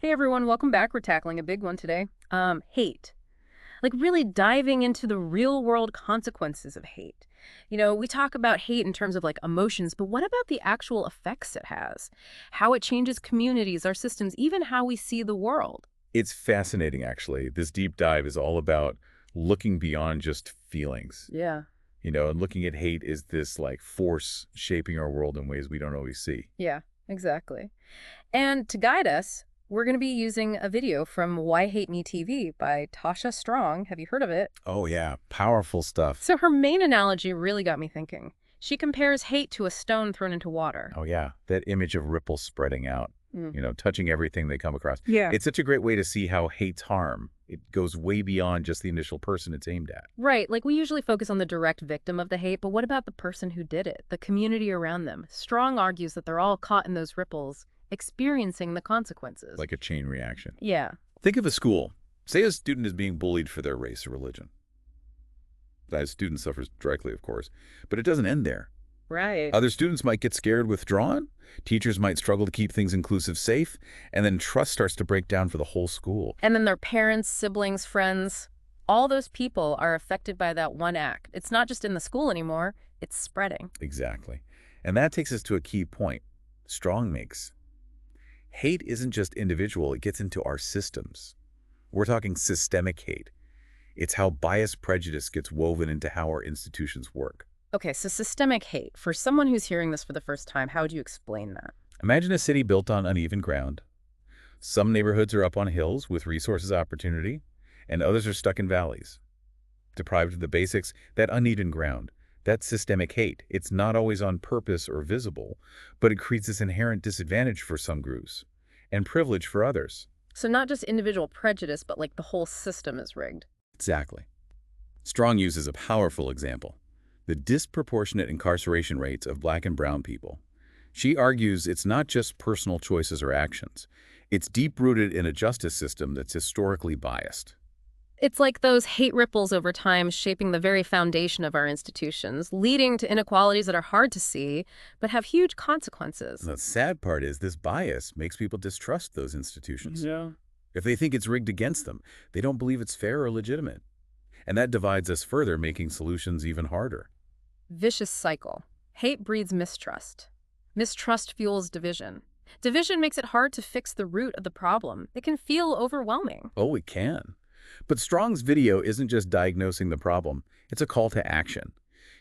Hey everyone, welcome back. We're tackling a big one today. Hate. Like really diving into the real world consequences of hate. We talk about hate in terms of like emotions, but what about the actual effects it has? How it changes communities, our systems, even how we see the world. It's fascinating, actually. This deep dive is all about looking beyond just feelings, Yeah. and looking at hate is this like force shaping our world in ways we don't always see. Yeah, exactly. And to guide us, we're going to be using a video from Why Hate Me TV by Tasha Strong. Have you heard of it? Oh, yeah. Powerful stuff. So her main analogy really got me thinking. She compares hate to a stone thrown into water. Oh, yeah. That image of ripples spreading out, Mm. touching everything they come across. Yeah. It's such a great way to see how hate's harm. It goes way beyond just the initial person it's aimed at. Right, like we usually focus on the direct victim of the hate, but what about the person who did it, the community around them? Strong argues that they're all caught in those ripples, experiencing the consequences. Like a chain reaction. Yeah. Think of a school. Say a student is being bullied for their race or religion. That student suffers directly, of course, but it doesn't end there. Right. Other students might get scared, withdrawn. Teachers might struggle to keep things inclusive, safe, and then trust starts to break down for the whole school. And then their parents, siblings, friends, all those people are affected by that one act. It's not just in the school anymore, it's spreading. Exactly. And that takes us to a key point Strong makes. Hate isn't just individual, it gets into our systems. We're talking systemic hate. It's how bias prejudice gets woven into how our institutions work. Okay, so systemic hate. For someone who's hearing this for the first time, how would you explain that? Imagine a city built on uneven ground. Some neighborhoods are up on hills with resources opportunity, and others are stuck in valleys. Deprived of the basics, that uneven ground, that systemic hate, it's not always on purpose or visible, but it creates this inherent disadvantage for some groups and privilege for others. So not just individual prejudice, but like the whole system is rigged. Exactly. Strong uses a powerful example, the disproportionate incarceration rates of Black and brown people. She argues it's not just personal choices or actions. It's deep-rooted in a justice system that's historically biased. It's like those hate ripples over time shaping the very foundation of our institutions, leading to inequalities that are hard to see, but have huge consequences. The sad part is this bias makes people distrust those institutions. Yeah. If they think it's rigged against them, they don't believe it's fair or legitimate. And that divides us further, making solutions even harder. Vicious cycle. Hate breeds mistrust. Mistrust fuels division. Division makes it hard to fix the root of the problem. It can feel overwhelming. Oh, it can. But Strong's video isn't just diagnosing the problem, it's a call to action.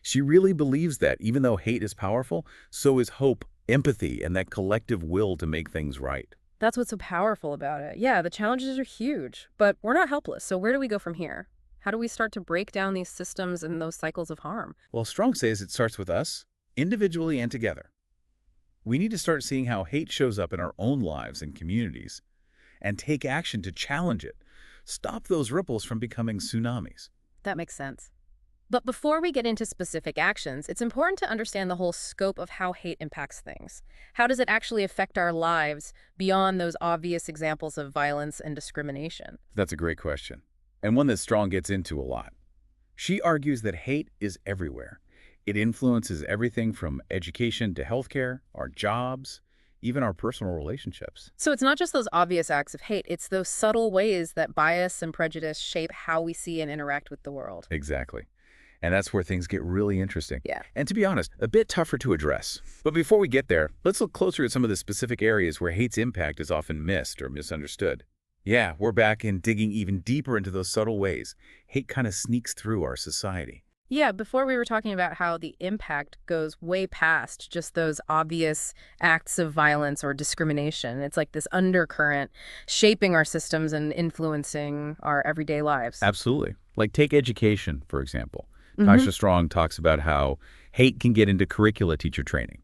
She really believes that even though hate is powerful, so is hope, empathy, and that collective will to make things right. That's what's so powerful about it. Yeah, the challenges are huge, but we're not helpless. So where do we go from here? How do we start to break down these systems and those cycles of harm? Well, Strong says it starts with us, individually and together. We need to start seeing how hate shows up in our own lives and communities and take action to challenge it. Stop those ripples from becoming tsunamis. That makes sense. But before we get into specific actions, it's important to understand the whole scope of how hate impacts things. How does it actually affect our lives beyond those obvious examples of violence and discrimination? That's a great question, and one that Strong gets into a lot. She argues that hate is everywhere. It influences everything from education to healthcare, our jobs, even our personal relationships. So it's not just those obvious acts of hate, it's those subtle ways that bias and prejudice shape how we see and interact with the world. Exactly. And that's where things get really interesting. Yeah. And to be honest, a bit tougher to address. But before we get there, let's look closer at some of the specific areas where hate's impact is often missed or misunderstood. Yeah, we're back in digging even deeper into those subtle ways hate kind of sneaks through our society. Yeah, before we were talking about how the impact goes way past just those obvious acts of violence or discrimination. It's like this undercurrent shaping our systems and influencing our everyday lives. Absolutely. Like take education, for example. Tasha Strong talks about how hate can get into curricula teacher training,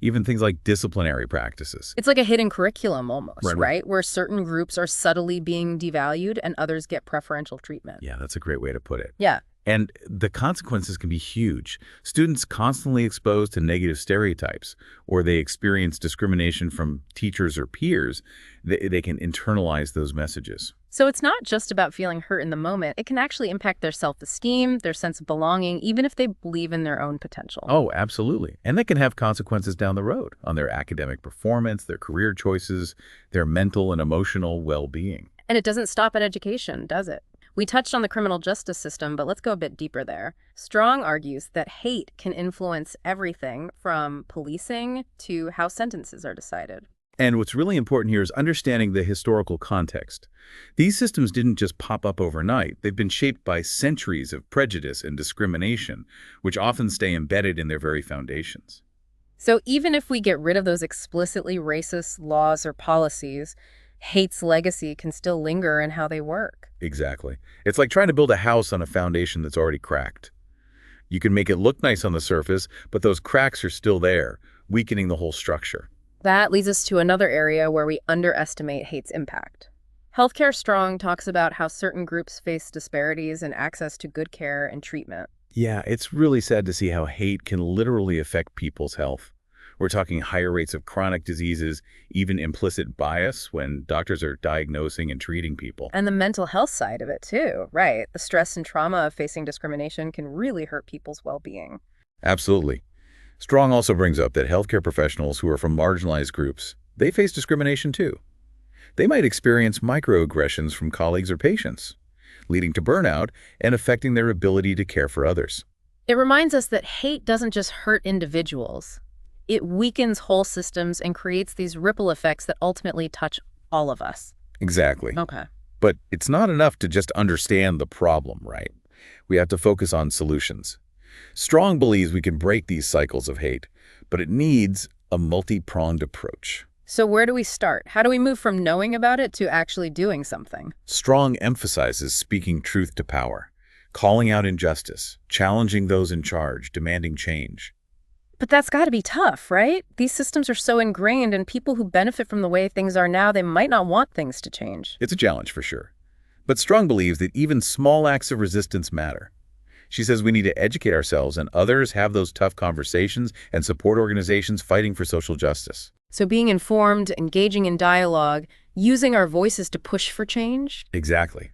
even things like disciplinary practices. It's like a hidden curriculum almost, Right. right? Where certain groups are subtly being devalued and others get preferential treatment. Yeah, that's a great way to put it. Yeah. And the consequences can be huge. Students constantly exposed to negative stereotypes, or they experience discrimination from teachers or peers, they can internalize those messages. So it's not just about feeling hurt in the moment. It can actually impact their self-esteem, their sense of belonging, even if they believe in their own potential. Oh, absolutely. And that can have consequences down the road on their academic performance, their career choices, their mental and emotional well-being. And it doesn't stop at education, does it? We touched on the criminal justice system, but let's go a bit deeper there. Strong argues that hate can influence everything from policing to how sentences are decided. And what's really important here is understanding the historical context. These systems didn't just pop up overnight. They've been shaped by centuries of prejudice and discrimination, which often stay embedded in their very foundations. So even if we get rid of those explicitly racist laws or policies, hate's legacy can still linger in how they work. Exactly. It's like trying to build a house on a foundation that's already cracked. You can make it look nice on the surface, but those cracks are still there, weakening the whole structure. That leads us to another area where we underestimate hate's impact. Healthcare Strong talks about how certain groups face disparities in access to good care and treatment. Yeah, it's really sad to see how hate can literally affect people's health. We're talking higher rates of chronic diseases, even implicit bias when doctors are diagnosing and treating people. And the mental health side of it, too, right? The stress and trauma of facing discrimination can really hurt people's well-being. Absolutely. Strong also brings up that healthcare professionals who are from marginalized groups, they face discrimination too. They might experience microaggressions from colleagues or patients, leading to burnout and affecting their ability to care for others. It reminds us that hate doesn't just hurt individuals. It weakens whole systems and creates these ripple effects that ultimately touch all of us. Exactly. Okay. But it's not enough to just understand the problem, right? We have to focus on solutions. Strong believes we can break these cycles of hate, but it needs a multi-pronged approach. So where do we start? How do we move from knowing about it to actually doing something? Strong emphasizes speaking truth to power, calling out injustice, challenging those in charge, demanding change. But that's got to be tough, right? These systems are so ingrained, and people who benefit from the way things are now, they might not want things to change. It's a challenge for sure. But Strong believes that even small acts of resistance matter. She says we need to educate ourselves and others, have those tough conversations, and support organizations fighting for social justice. So being informed, engaging in dialogue, using our voices to push for change? Exactly.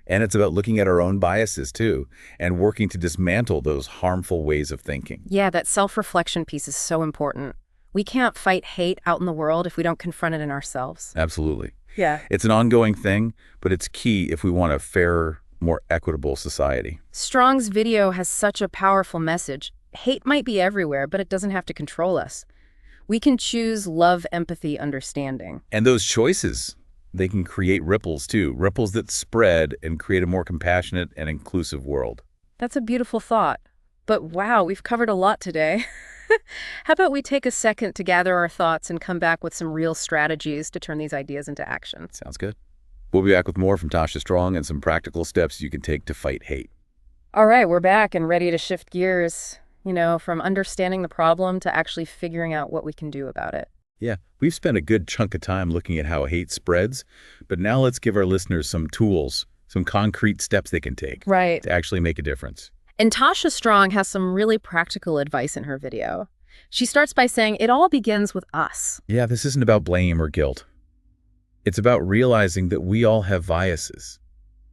And it's about looking at our own biases too, and working to dismantle those harmful ways of thinking. Yeah, that self-reflection piece is so important. We can't fight hate out in the world if we don't confront it in ourselves. Absolutely. Yeah. It's an ongoing thing, but it's key if we want a fairer, more equitable society. Strong's video has such a powerful message. Hate might be everywhere, but it doesn't have to control us. We can choose love, empathy, understanding. And those choices, they can create ripples too, ripples that spread and create a more compassionate and inclusive world. That's a beautiful thought. But wow, we've covered a lot today. How about we take a second to gather our thoughts and come back with some real strategies to turn these ideas into action? Sounds good. We'll be back with more from Tasha Strong and some practical steps you can take to fight hate. All right, we're back and ready to shift gears, from understanding the problem to actually figuring out what we can do about it. Yeah, we've spent a good chunk of time looking at how hate spreads, but now let's give our listeners some tools, some concrete steps they can take Right. to actually make a difference. And Tasha Strong has some really practical advice in her video. She starts by saying it all begins with us. Yeah, this isn't about blame or guilt. It's about realizing that we all have biases,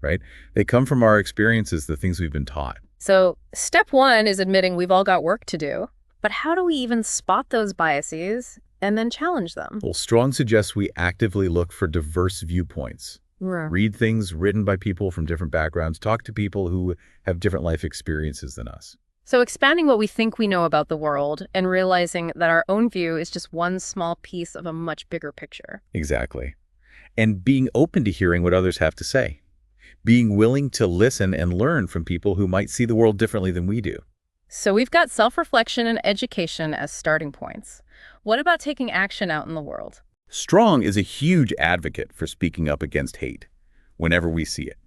right? They come from our experiences, the things we've been taught. So step one is admitting we've all got work to do. But how do we even spot those biases and then challenge them? Well, Strong suggests we actively look for diverse viewpoints. Read things written by people from different backgrounds, talk to people who have different life experiences than us. So expanding what we think we know about the world and realizing that our own view is just one small piece of a much bigger picture. Exactly. And being open to hearing what others have to say. Being willing to listen and learn from people who might see the world differently than we do. So we've got self-reflection and education as starting points. What about taking action out in the world? Strong is a huge advocate for speaking up against hate whenever we see it,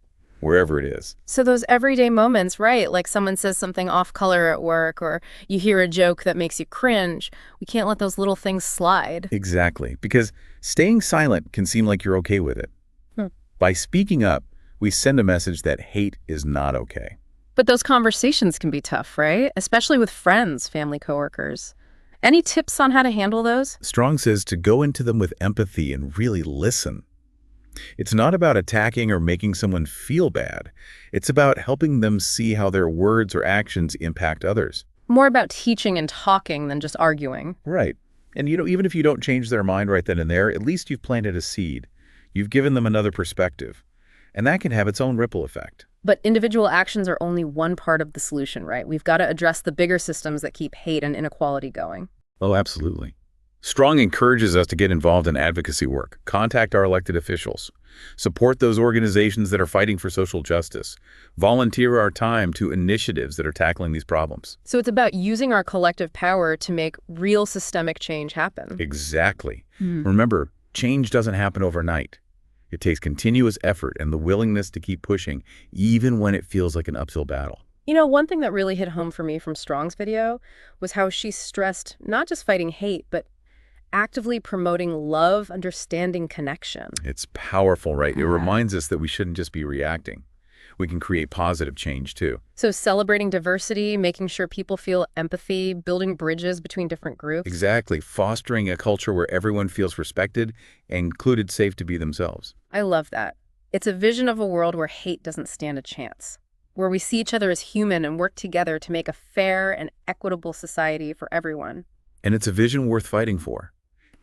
wherever it is. So those everyday moments, right? Like someone says something off color at work or you hear a joke that makes you cringe. We can't let those little things slide. Exactly, because staying silent can seem like you're okay with it. By speaking up, we send a message that hate is not okay. But those conversations can be tough, right? Especially with friends, family, coworkers. Any tips on how to handle those? Strong says to go into them with empathy and really listen. It's not about attacking or making someone feel bad. It's about helping them see how their words or actions impact others. More about teaching and talking than just arguing. Right. And even if you don't change their mind right then and there, at least you've planted a seed. You've given them another perspective. And that can have its own ripple effect. But individual actions are only one part of the solution, right? We've got to address the bigger systems that keep hate and inequality going. Oh, absolutely. Strong encourages us to get involved in advocacy work, contact our elected officials, support those organizations that are fighting for social justice, volunteer our time to initiatives that are tackling these problems. So it's about using our collective power to make real systemic change happen. Exactly. Hmm. Remember, change doesn't happen overnight. It takes continuous effort and the willingness to keep pushing, even when it feels like an uphill battle. You know, one thing that really hit home for me from Strong's video was how she stressed not just fighting hate, but actively promoting love, understanding, connection. It's powerful, right? It Yeah. reminds us that we shouldn't just be reacting. We can create positive change, too. So celebrating diversity, making sure people feel empathy, building bridges between different groups. Exactly. Fostering a culture where everyone feels respected and included, safe to be themselves. I love that. It's a vision of a world where hate doesn't stand a chance, where we see each other as human and work together to make a fair and equitable society for everyone. And it's a vision worth fighting for.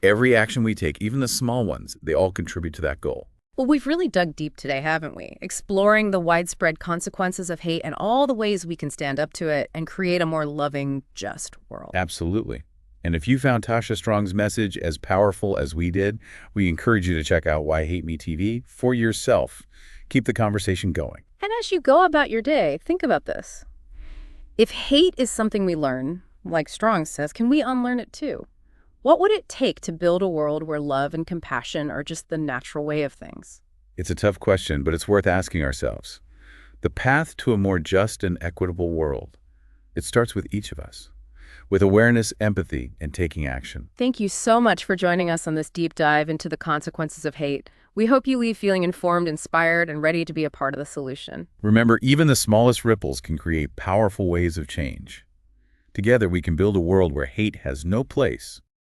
Every action we take, even the small ones, they all contribute to that goal. Well, we've really dug deep today, haven't we? Exploring the widespread consequences of hate and all the ways we can stand up to it and create a more loving, just world. Absolutely. And if you found Tasha Strong's message as powerful as we did, we encourage you to check out Why Hate Me TV for yourself. Keep the conversation going. And as you go about your day, think about this. If hate is something we learn, like Strong says, can we unlearn it too? What would it take to build a world where love and compassion are just the natural way of things? It's a tough question, but it's worth asking ourselves. The path to a more just and equitable world, it starts with each of us, with awareness, empathy, and taking action. Thank you so much for joining us on this deep dive into the consequences of hate. We hope you leave feeling informed, inspired, and ready to be a part of the solution. Remember, even the smallest ripples can create powerful waves of change. Together, we can build a world where hate has no place